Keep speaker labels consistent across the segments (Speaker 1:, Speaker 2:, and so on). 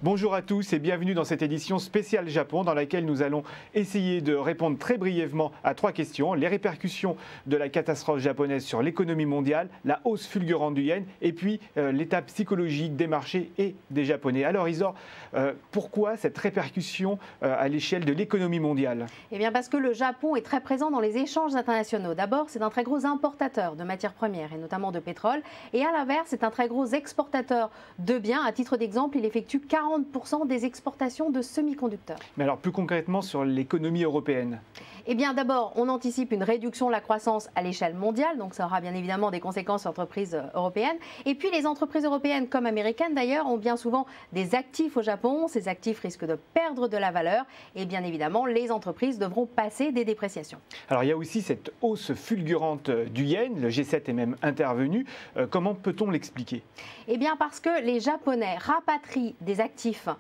Speaker 1: Bonjour à tous et bienvenue dans cette édition spéciale Japon dans laquelle nous allons essayer de répondre très brièvement à 3 questions. Les répercussions de la catastrophe japonaise sur l'économie mondiale, la hausse fulgurante du yen et puis l'état psychologique des marchés et des Japonais. Alors Isor, pourquoi cette répercussion à l'échelle de l'économie mondiale?
Speaker 2: Eh bien parce que le Japon est très présent dans les échanges internationaux. D'abord, c'est un très gros importateur de matières premières et notamment de pétrole. Et à l'inverse, c'est un très gros exportateur de biens. À titre d'exemple, il effectue 40% des exportations de semi-conducteurs.
Speaker 1: Mais alors plus concrètement sur l'économie européenne?
Speaker 2: Eh bien d'abord, on anticipe une réduction de la croissance à l'échelle mondiale, donc ça aura bien évidemment des conséquences sur les entreprises européennes. Et puis les entreprises européennes comme américaines d'ailleurs ont bien souvent des actifs au Japon. Ces actifs risquent de perdre de la valeur et bien évidemment les entreprises devront passer des dépréciations.
Speaker 1: Alors il y a aussi cette hausse fulgurante du yen, le G7 est même intervenu. Comment peut-on l'expliquer?
Speaker 2: Eh bien parce que les Japonais rapatrient des actifs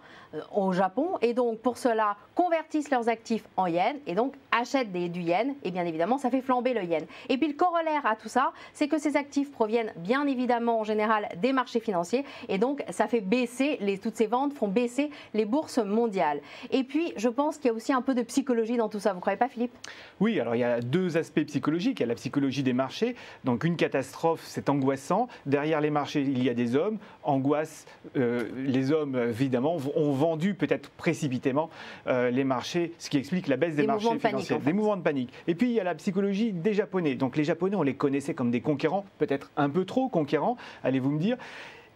Speaker 2: au Japon et donc pour cela convertissent leurs actifs en yens et donc achètent du yen et bien évidemment ça fait flamber le yen. Et puis le corollaire à tout ça, c'est que ces actifs proviennent bien évidemment en général des marchés financiers et donc ça fait baisser, toutes ces ventes font baisser les bourses mondiales. Et puis je pense qu'il y a aussi un peu de psychologie dans tout ça, vous ne croyez pas Philippe?
Speaker 1: Oui, alors il y a 2 aspects psychologiques, il y a la psychologie des marchés, donc une catastrophe c'est angoissant, derrière les marchés il y a des hommes, angoisse, les hommes évidemment ont vendu peut-être précipitamment les marchés, ce qui explique la baisse des marchés financiers. Des mouvements de panique. Et puis il y a la psychologie des Japonais. Donc les Japonais, on les connaissait comme des conquérants, peut-être un peu trop conquérants, allez-vous me dire.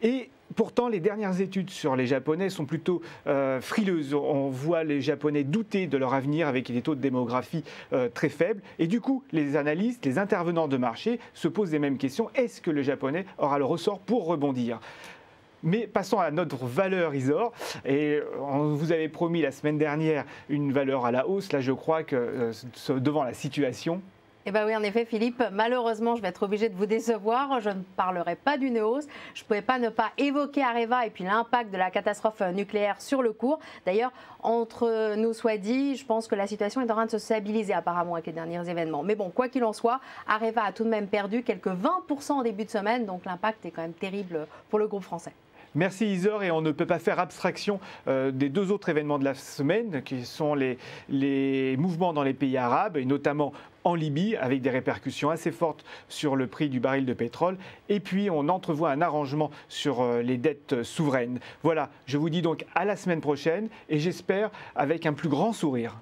Speaker 1: Et pourtant, les dernières études sur les Japonais sont plutôt frileuses. On voit les Japonais douter de leur avenir avec des taux de démographie très faibles. Et du coup, les analystes, les intervenants de marché se posent les mêmes questions. Est-ce que le Japonais aura le ressort pour rebondir ? Mais passons à notre valeur Isor. Et on vous avait promis la semaine dernière une valeur à la hausse. Là, je crois que devant la situation...
Speaker 2: Eh bien oui, en effet, Philippe, malheureusement, je vais être obligée de vous décevoir. Je ne parlerai pas d'une hausse. Je ne pouvais pas ne pas évoquer Areva et puis l'impact de la catastrophe nucléaire sur le cours. D'ailleurs, entre nous soit dit, je pense que la situation est en train de se stabiliser apparemment avec les derniers événements. Mais bon, quoi qu'il en soit, Areva a tout de même perdu quelques 20% en début de semaine. Donc l'impact est quand même terrible pour le groupe français.
Speaker 1: Merci Isor, et on ne peut pas faire abstraction des 2 autres événements de la semaine qui sont les mouvements dans les pays arabes et notamment en Libye avec des répercussions assez fortes sur le prix du baril de pétrole et puis on entrevoit un arrangement sur les dettes souveraines. Voilà, je vous dis donc à la semaine prochaine et j'espère avec un plus grand sourire.